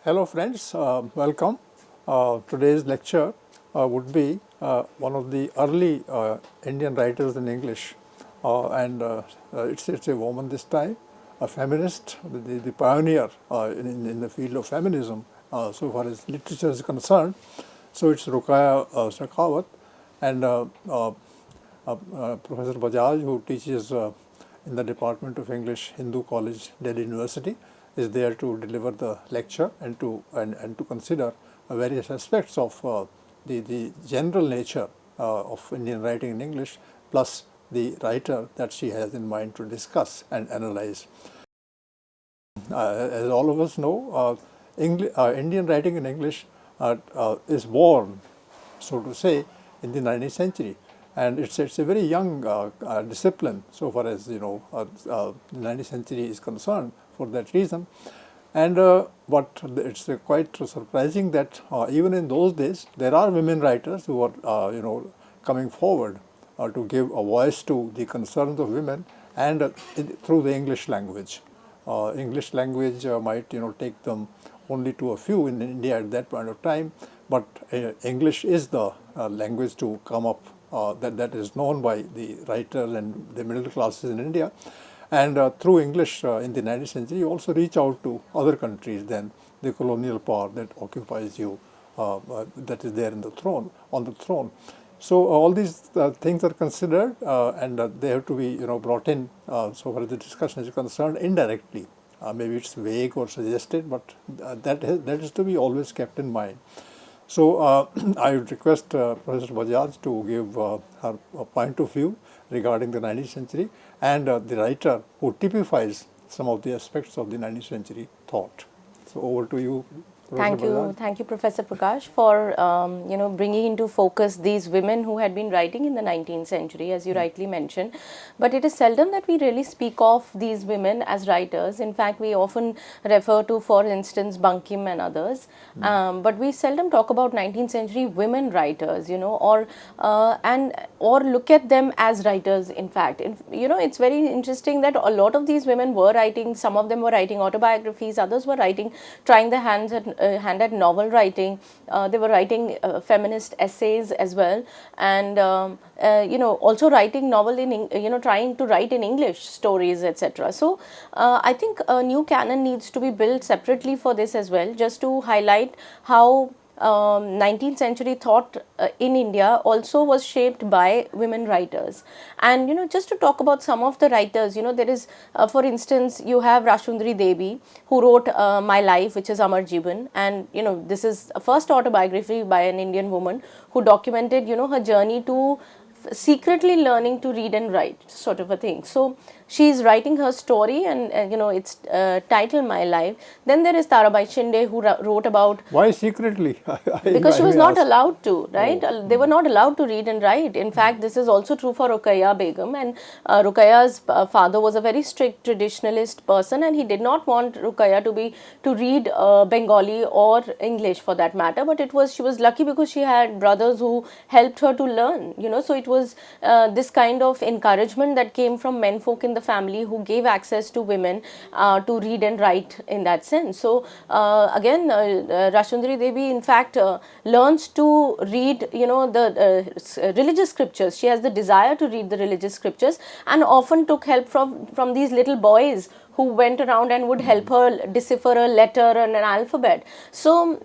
Hello friends, welcome. Today's lecture would be one of the early Indian writers in English, and it's a woman this time, a feminist, the pioneer in the field of feminism so far as literature is concerned. So it's Ruqayya Sakhawat and Professor Bajaj, who teaches in the Department of English, Hindu College, Delhi University, is there to deliver the lecture and to consider various aspects of the general nature of Indian writing in English, plus the writer that she has in mind to discuss and analyze. As all of us know, Indian writing in English is born, so to say, in the 19th century. And it's a very young discipline so far as the 19th century is concerned for that reason. And but it's quite surprising that even in those days there are women writers who are coming forward to give a voice to the concerns of women and through the English language. English language might take them only to a few in India at that point of time, but English is the language to come up. That is known by the writers and the middle classes in India, and through English in the 19th century you also reach out to other countries than the colonial power that occupies you, that is there on the throne. So all these things are considered and they have to be brought in so far as the discussion is concerned indirectly. Maybe it's vague or suggested, but that is to be always kept in mind. So I would request Professor Bajaj to give her point of view regarding the 19th century and the writer who typifies some of the aspects of the 19th century thought. So over to you, Professor Bajaj. Thank you, Professor Prakash, for bringing into focus these women who had been writing in the 19th century, as you rightly mentioned. But it is seldom that we really speak of these women as writers. In fact, we often refer to, for instance, Bankim and others. But we seldom talk about 19th century women writers, or look at them as writers. In fact, it's very interesting that a lot of these women were writing. Some of them were writing autobiographies. Others were trying their hand at novel writing. They were writing feminist essays as well, and also writing novel in trying to write in English stories, etc. So I think a new canon needs to be built separately for this as well, just to highlight how 19th century thought in India also was shaped by women writers. And just to talk about some of the writers, there is for instance, you have Rashundari Devi, who wrote My Life, which is Amar Jeevan, and this is a first autobiography by an Indian woman who documented her journey to secretly learning to read and write, sort of a thing. So she is writing her story, and it's titled My Life. Then there is Tarabai Shinde, who wrote about... Why secretly? Because she was not allowed to, right? Oh. They were not allowed to read and write. In fact, this is also true for Ruqayya Begum, and Ruqayya's father was a very strict traditionalist person, and he did not want Ruqayya to read Bengali or English for that matter, but she was lucky because she had brothers who helped her to learn, so it was this kind of encouragement that came from menfolk in the family who gave access to women to read and write in that sense. So again, Rashundari Devi in fact learns to read the religious scriptures. She has the desire to read the religious scriptures, and often took help from these little boys who went around and would help her decipher a letter and an alphabet. So,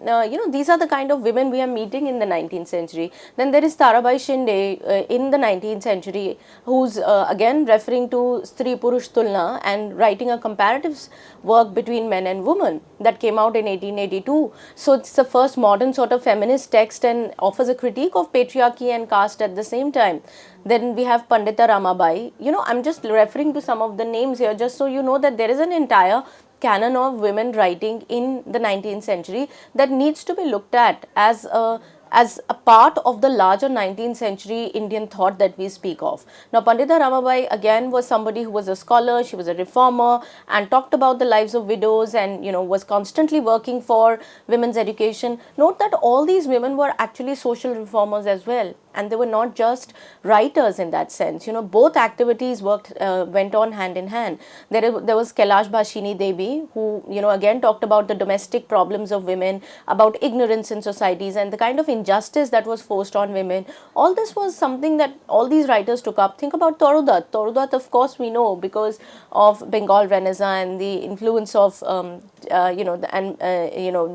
these are the kind of women we are meeting in the 19th century. Then there is Tarabai Shinde in the 19th century, who's again referring to Stri Purush Tulna and writing a comparative work between men and women that came out in 1882. So, it's the first modern sort of feminist text and offers a critique of patriarchy and caste at the same time. Then we have Pandita Ramabai. I'm just referring to some of the names here just so you know that there is an entire canon of women writing in the 19th century that needs to be looked at as a part of the larger 19th century Indian thought that we speak of. Now, Pandita Ramabai again was somebody who was a scholar, she was a reformer, and talked about the lives of widows, and was constantly working for women's education. Note that all these women were actually social reformers as well. and they were not just writers in that sense. Both activities went on hand in hand. There was Kailash Bhashini Devi, who again talked about the domestic problems of women, about ignorance in societies, and the kind of injustice that was forced on women. All this was something that all these writers took up. Think about Torudat. Torudat, of course, we know because of Bengal Renaissance and the influence of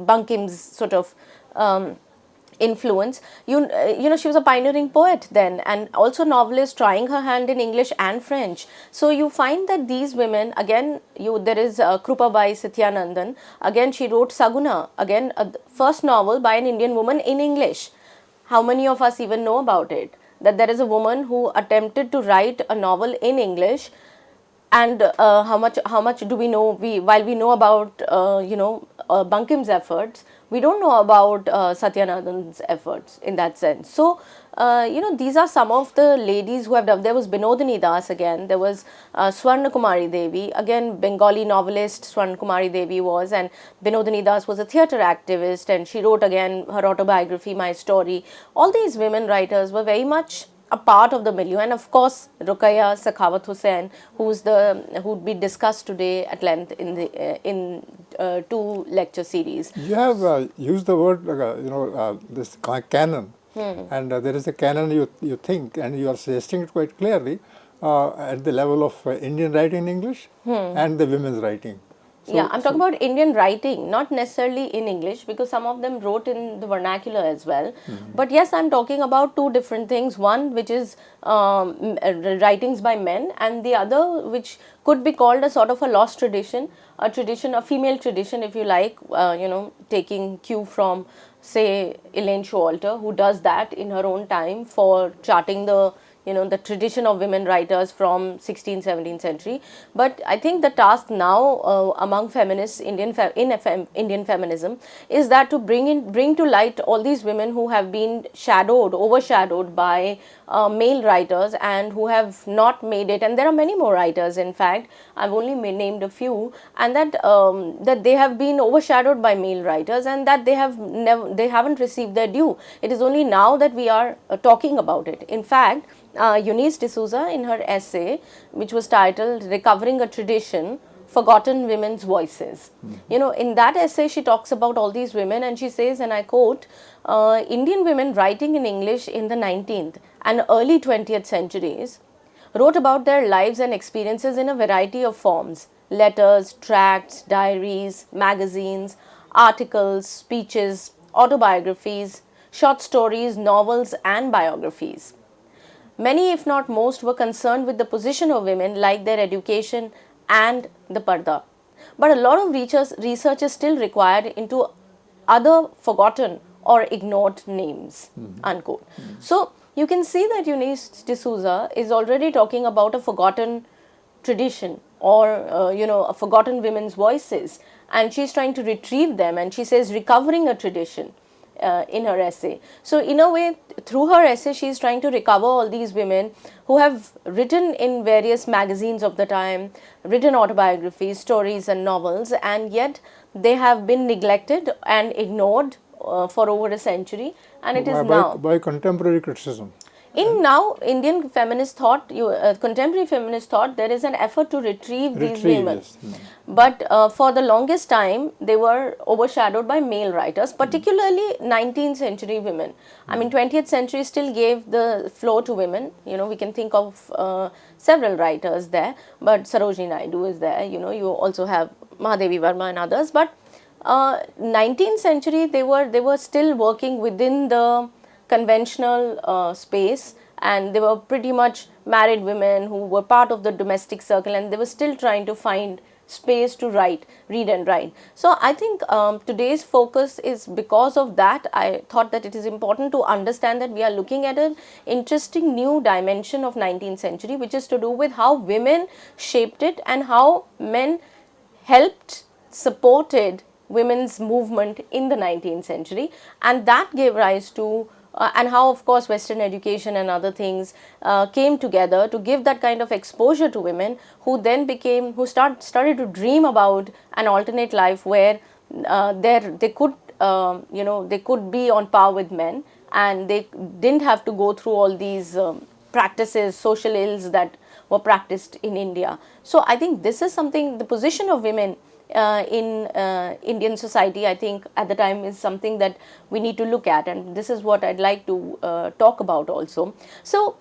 Bankim's sort of influence. She was a pioneering poet then, and also novelist, trying her hand in English and French. So you find that these women, again, there is Krupabai Sithyanandan. Again, she wrote Saguna, again a first novel by an Indian woman in English. How many of us even know about it? That there is a woman who attempted to write a novel in English. And how much do we know? While we know about Bankim's efforts, we don't know about Satyanandan's efforts in that sense. So these are some of the ladies who have done. There was Binodini Das again. There was Swarna Kumari Devi, again Bengali novelist. Swarna Kumari Devi was, and Binodini Das was a theatre activist, and she wrote again her autobiography, My Story. All these women writers were very much a part of the milieu, and of course Ruqayya Sakhawat Hussain, who'd be discussed today at length in two lecture series. You have used the word this canon, and there is a canon you think, and you are suggesting it quite clearly at the level of Indian writing in English and the women's writing. Yeah, I'm talking about Indian writing, not necessarily in English, because some of them wrote in the vernacular as well. But yes, I'm talking about two different things. One, which is writings by men, and the other, which could be called a sort of a lost tradition, a female tradition, if you like, taking cue from, say, Elaine Showalter, who does that in her own time for charting the tradition of women writers from 16th, 17th century. But I think the task now among feminists in Indian feminism is that to bring to light all these women who have been overshadowed by male writers and who have not made it. And there are many more writers, in fact. I've only named a few, and that they have been overshadowed by male writers, and that they haven't received their due. It is only now that we are talking about it. In fact, Eunice D'Souza, in her essay, which was titled Recovering a Tradition, Forgotten Women's Voices. In that essay, she talks about all these women, and she says, and I quote, Indian women writing in English in the 19th and early 20th centuries wrote about their lives and experiences in a variety of forms: letters, tracts, diaries, magazines, articles, speeches, autobiographies, short stories, novels, and biographies. Many, if not most, were concerned with the position of women, like their education and the parda. But a lot of research is still required into other forgotten or ignored names, unquote. So you can see that Eunice D'Souza is already talking about a forgotten tradition, or a forgotten women's voices, and she's trying to retrieve them, and she says recovering a tradition in her essay. So in a way, through her essay, she is trying to recover all these women who have written in various magazines of the time, written autobiographies, stories and novels, and yet they have been neglected and ignored for over a century, and it is now by contemporary criticism. In now Indian feminist thought, contemporary feminist thought, there is an effort to retrieve these women. Yes. But for the longest time, they were overshadowed by male writers, particularly 19th century women. I mean, 20th century still gave the floor to women. We can think of several writers there, but Sarojini Naidu is there. You also have Mahadevi Verma and others. But 19th century, they were still working within the conventional space, and they were pretty much married women who were part of the domestic circle, and they were still trying to find space to read and write. So I think today's focus is because of that. I thought that it is important to understand that we are looking at an interesting new dimension of 19th century, which is to do with how women shaped it and how men helped, supported women's movement in the 19th century, and that gave rise to and how, of course, Western education and other things came together to give that kind of exposure to women, who then started to dream about an alternate life where they could be on par with men, and they didn't have to go through all these practices, social ills that were practiced in India. So I think this is something, the position of women in Indian society, I think at the time is something that we need to look at, and this is what I'd like to talk about also. So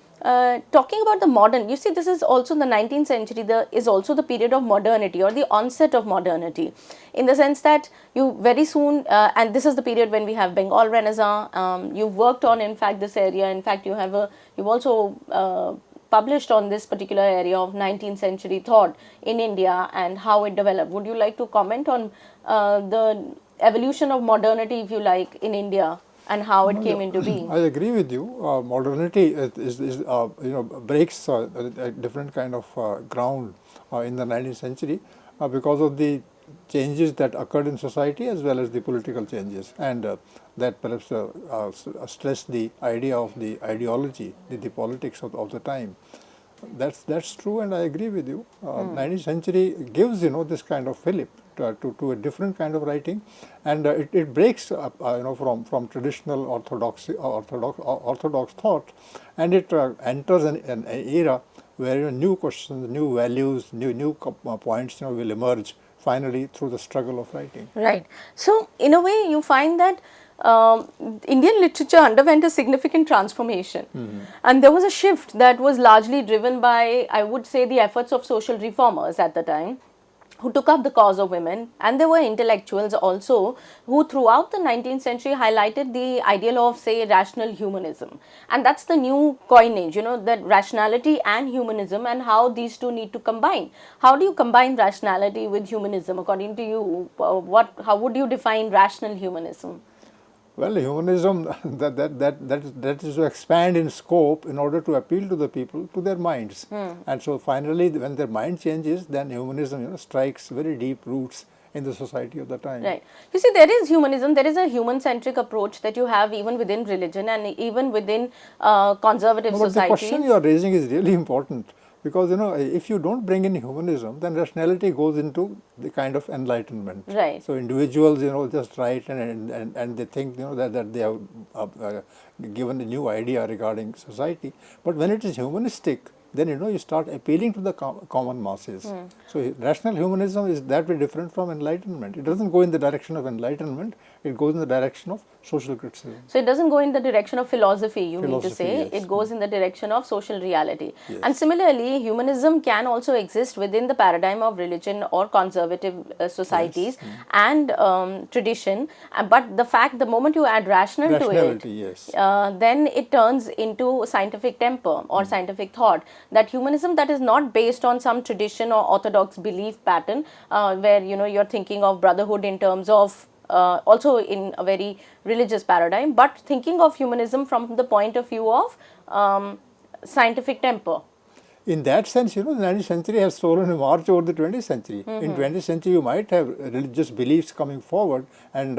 talking about the modern, you see, this is also the 19th century, is also the period of modernity, or the onset of modernity, in the sense that you very soon, and this is the period when we have Bengal Renaissance. You've worked on, in fact, this area. In fact, you've also published on this particular area of 19th century thought in India and how it developed. Would you like to comment on the evolution of modernity, if you like, in India, and how it came into being? I agree with you. Modernity breaks a different kind of ground in the 19th century because of the changes that occurred in society as well as the political changes, and that perhaps stress the idea of the ideology, the politics of the time. That's true, and I agree with you. 19th century gives this kind of fillip to a different kind of writing, and it breaks from traditional orthodox thought, and it enters an era where new questions, new values, new points will emerge finally through the struggle of writing. Right. So in a way, you find that Indian literature underwent a significant transformation, and there was a shift that was largely driven by, I would say, the efforts of social reformers at the time, who took up the cause of women, and there were intellectuals also who throughout the 19th century highlighted the ideal of, say, rational humanism. And that's the new coinage, that rationality and humanism, and how these two need to combine. How do you combine rationality with humanism according to you? How would you define rational humanism? Well, humanism that is to expand in scope in order to appeal to the people, to their minds. And so finally, when their mind changes, then humanism strikes very deep roots in the society of the time. Right. You see, there is humanism, there is a human-centric approach that you have even within religion and even within conservative societies. The question you are raising is really important. Because if you don't bring in humanism, then rationality goes into the kind of enlightenment. Right. So individuals, just write and they think that they have given a new idea regarding society. But when it is humanistic, then you start appealing to the common masses. So rational humanism is that way different from enlightenment. It doesn't go in the direction of enlightenment, it goes in the direction of social criticism. So it doesn't go in the direction of philosophy, you mean to say, yes. It goes in the direction of social reality. Yes. And similarly, humanism can also exist within the paradigm of religion or conservative societies, yes. And tradition. But the moment you add rationality to it, yes. Then it turns into scientific temper or scientific thought. That humanism that is not based on some tradition or orthodox belief pattern, where you're thinking of brotherhood in terms of also in a very religious paradigm, but thinking of humanism from the point of view of scientific temper. In that sense, the 19th century has stolen a march over the 20th century. In 20th century, you might have religious beliefs coming forward and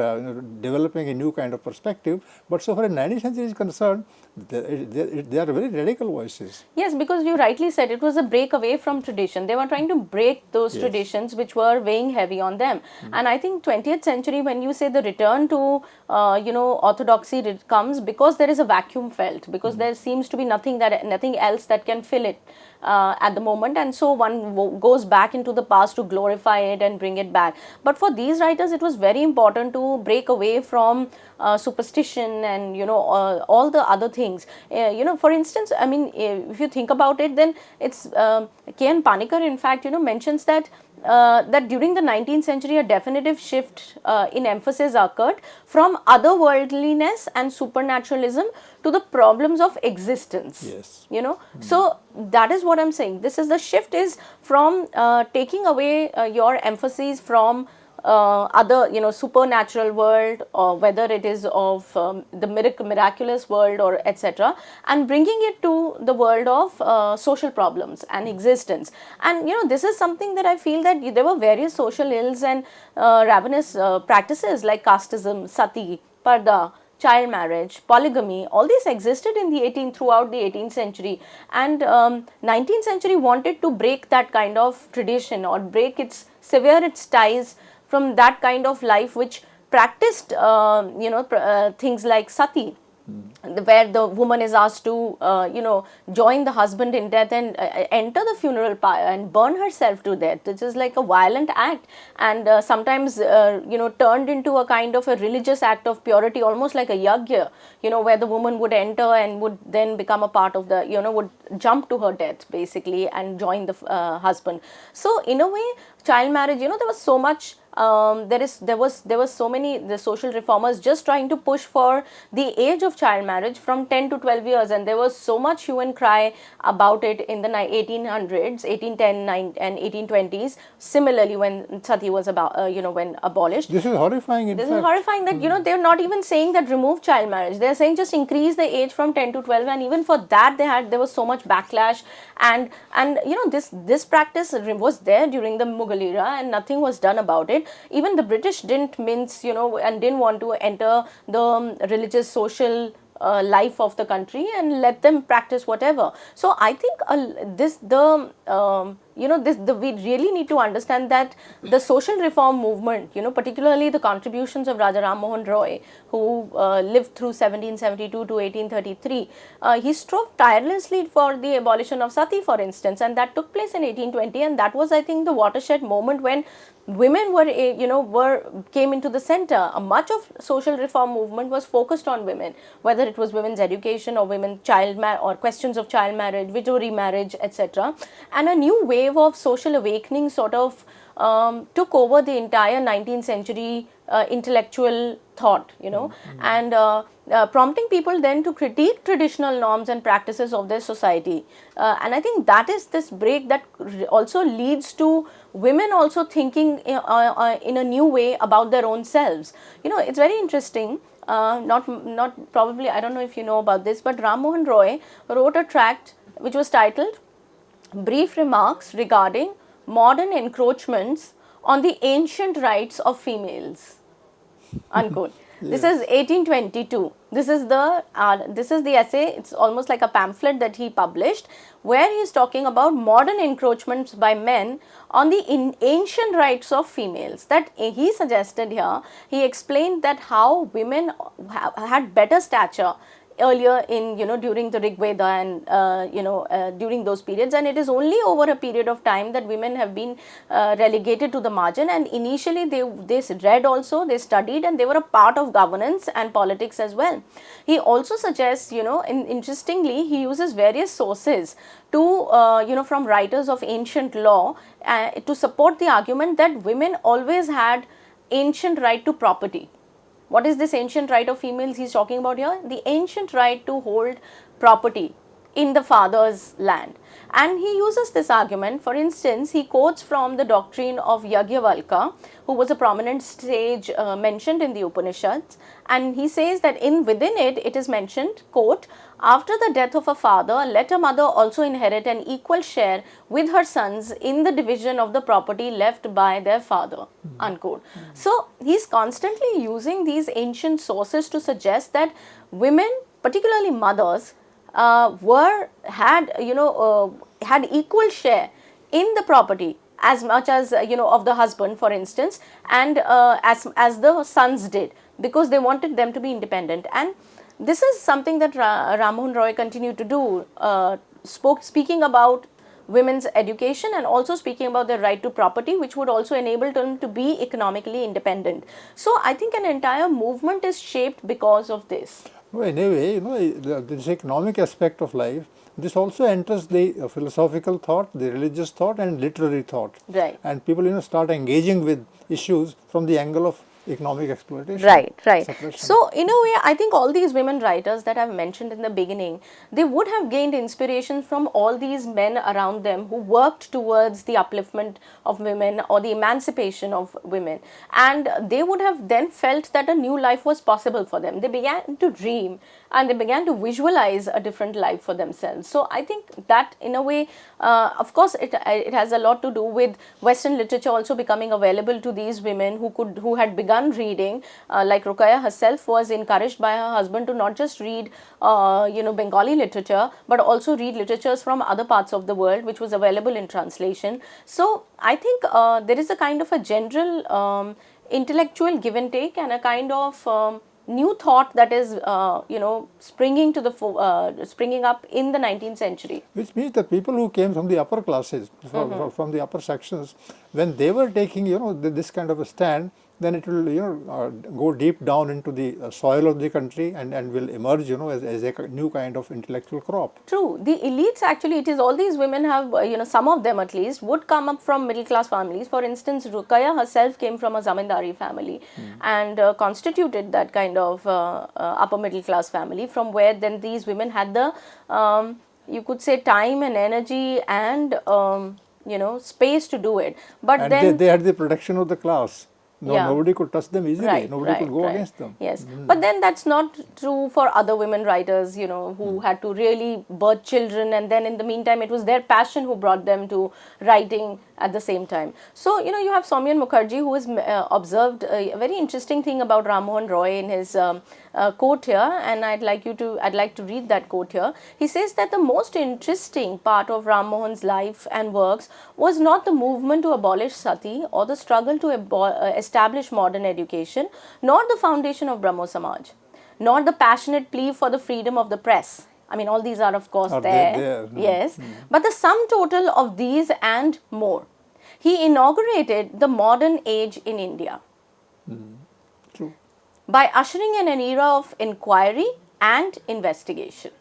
developing a new kind of perspective. But so far as 19th century is concerned, they are very radical voices. Yes, because you rightly said it was a break away from tradition. They were trying to break those traditions which were weighing heavy on them. And I think 20th century, when you say the return to orthodoxy comes because there is a vacuum felt, because there seems to be nothing else that can fill it at the moment, and so one goes back into the past to glorify it and bring it back. But for these writers, it was very important to break away from superstition and all the other things. For instance, I mean, if you think about it, then it's K.N. Panikkar, in fact, mentions that that during the 19th century, a definitive shift in emphasis occurred from otherworldliness and supernaturalism to the problems of existence. Yes. So that is what I'm saying. This is the shift is from taking away your emphasis from other supernatural world, or whether it is of the miraculous world or etc., and bringing it to the world of social problems and existence. And this is something that I feel that there were various social ills and ravenous practices like casteism, sati, parda, child marriage, polygamy. All these existed in throughout the 18th century, and 19th century wanted to break that kind of tradition, or sever its ties from that kind of life which practiced things like sati. where the woman is asked to, join the husband in death and enter the funeral pyre and burn herself to death. This is like a violent act, and sometimes, turned into a kind of a religious act of purity, almost like a yagya, where the woman would enter and would then become a part of the, would jump to her death basically and join the husband. So in a way, child marriage, there was so much. There was so many the social reformers just trying to push for the age of child marriage from 10 to 12 years, and there was so much hue and cry about it in the 1800s, 1810 and 1820s. Similarly, when sati was about when abolished. This is horrifying. This is horrifying that they're not even saying that remove child marriage. They're saying just increase the age from 10 to 12, and even for that there was so much backlash, and this practice was there during the Mughal era, and nothing was done about it. Even the British didn't mince, and didn't want to enter the religious, social life of the country and let them practice whatever. So I think we really need to understand that the social reform movement, particularly the contributions of Raja Ram Mohan Roy, who lived through 1772 to 1833, he strove tirelessly for the abolition of sati, for instance, and that took place in 1820, and that was, I think, the watershed moment when women came into the center. Much of social reform movement was focused on women, whether it was women's education or or questions of child marriage, widow remarriage, etc. And a new wave of social awakening sort of took over the entire 19th century intellectual thought, and prompting people then to critique traditional norms and practices of their society. And I think that is this break that also leads to women also thinking in a new way about their own selves. It's very interesting. Not probably, I don't know if you know about this, but Ram Mohan Roy wrote a tract which was titled Brief Remarks Regarding Modern Encroachments on the Ancient Rights of Females. Unquote. This is 1822. This is the essay. It's almost like a pamphlet that he published, where he is talking about modern encroachments by men on the ancient rights of females. That he suggested here. He explained that how women had better stature earlier in during the Rig Veda and during those periods, and it is only over a period of time that women have been relegated to the margin. And initially they read also, they studied, and they were a part of governance and politics as well. He also suggests, interestingly, he uses various sources to from writers of ancient law to support the argument that women always had ancient right to property. What is this ancient right of females he's talking about here? The ancient right to hold property in the father's land. And he uses this argument. For instance, he quotes from the doctrine of Yajnavalkya, who was a prominent sage mentioned in the Upanishads. And he says that within it is mentioned, quote, after the death of a father, let a mother also inherit an equal share with her sons in the division of the property left by their father, unquote. So he's constantly using these ancient sources to suggest that women, particularly mothers, had equal share in the property as much as of the husband, for instance, and as the sons did, because they wanted them to be independent. And this is something that Ram Mohan Roy continued to do, speaking about women's education and also speaking about their right to property, which would also enable them to be economically independent. So I think an entire movement is shaped because of this. Well, anyway, this economic aspect of life, this also enters the philosophical thought, the religious thought, and literary thought. Right. And people, start engaging with issues from the angle of economic exploitation. Right. Suppression. So, in a way, I think all these women writers that I've mentioned in the beginning, they would have gained inspiration from all these men around them who worked towards the upliftment of women or the emancipation of women. And they would have then felt that a new life was possible for them. They began to dream and they began to visualize a different life for themselves. So, I think that in a way, of course, it has a lot to do with Western literature also becoming available to these women who had begun reading, like Ruqayya herself was encouraged by her husband to not just read Bengali literature, but also read literatures from other parts of the world, which was available in translation. So I think there is a kind of a general intellectual give and take and a kind of new thought that is, springing up in the 19th century. Which means that people who came from the upper classes, from the upper sections, when they were taking, this kind of a stand, then it will, go deep down into the soil of the country and will emerge, as a new kind of intellectual crop. True. The elites, actually, it is all these women have, some of them at least, would come up from middle class families. For instance, Ruqayya herself came from a zamindari family and constituted that kind of upper middle class family, from where then these women had the, you could say, time and energy and, space to do it. But And then they had the protection of the class. Yeah. Nobody could touch them easily. Right, Nobody could go against them. Yes, but then that's not true for other women writers, who had to really birth children, and then in the meantime it was their passion who brought them to writing at the same time. So, you have Soumyan Mukherjee, who has observed a very interesting thing about Ram Mohan Roy in his quote here, and I'd like to read that quote here. He says that the most interesting part of Ram Mohan's life and works was not the movement to abolish sati or the struggle to establish modern education, nor the foundation of Brahmo Samaj, nor the passionate plea for the freedom of the press. I mean, all these are of course there. Yes, but the sum total of these and more. He inaugurated the modern age in India. True. By ushering in an era of inquiry and investigation.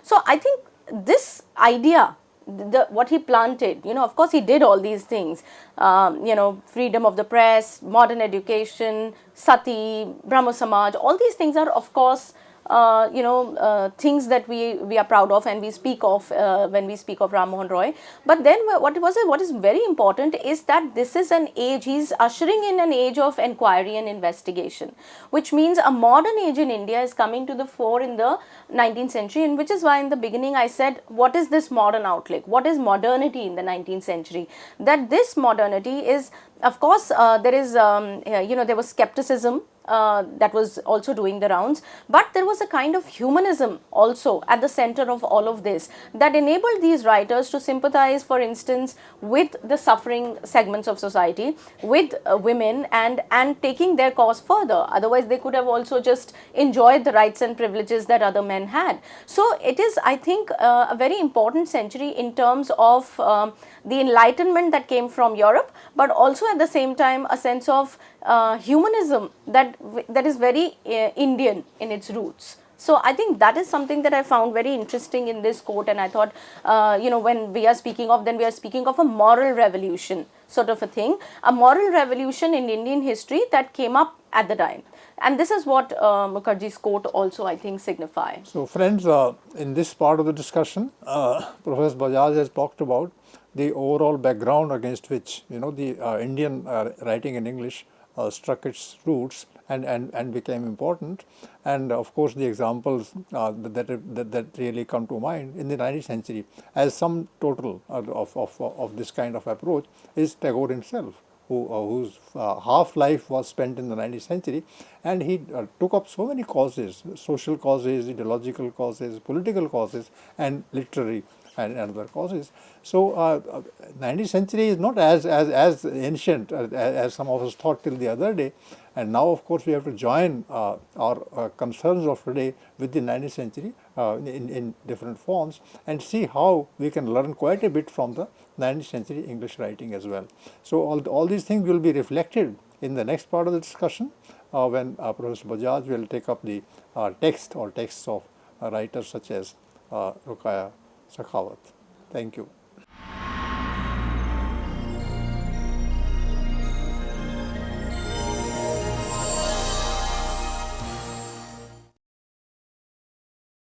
So I think this idea, what he planted, of course he did all these things, freedom of the press, modern education, sati, Brahmo Samaj, all these things are of course things that we are proud of and we speak of when we speak of Ram Mohan Roy. But then what is very important is that this is an age, he's ushering in an age of inquiry and investigation, which means a modern age in India is coming to the fore in the 19th century, and which is why in the beginning I said, what is this modern outlook? What is modernity in the 19th century? That this modernity is, of course, there was skepticism that was also doing the rounds, but there was a kind of humanism also at the center of all of this that enabled these writers to sympathize, for instance, with the suffering segments of society, with women, and taking their cause further. Otherwise they could have also just enjoyed the rights and privileges that other men had. So it is, I think, a very important century in terms of the enlightenment that came from Europe, but also at the same time a sense of humanism that is very Indian in its roots. So I think that is something that I found very interesting in this quote, and I thought, when we are speaking of, then we are speaking of a moral revolution sort of a thing, a moral revolution in Indian history that came up at the time. And this is what Mukherjee's quote also, I think, signifies. So friends, in this part of the discussion, Professor Bajaj has talked about the overall background against which, the Indian writing in English struck its roots and became important, and of course the examples that really come to mind in the 19th century as sum total of this kind of approach is Tagore himself, whose half life was spent in the 19th century, and he took up so many causes, social causes, ideological causes, political causes, and literary and other causes. So 19th century is not as ancient as some of us thought till the other day, and now of course we have to join our concerns of today with the 19th century in different forms, and see how we can learn quite a bit from the 19th century English writing as well. So all these things will be reflected in the next part of the discussion when Professor Bajaj will take up the texts of writers such as Ruqayya Sakhawat. Thank you.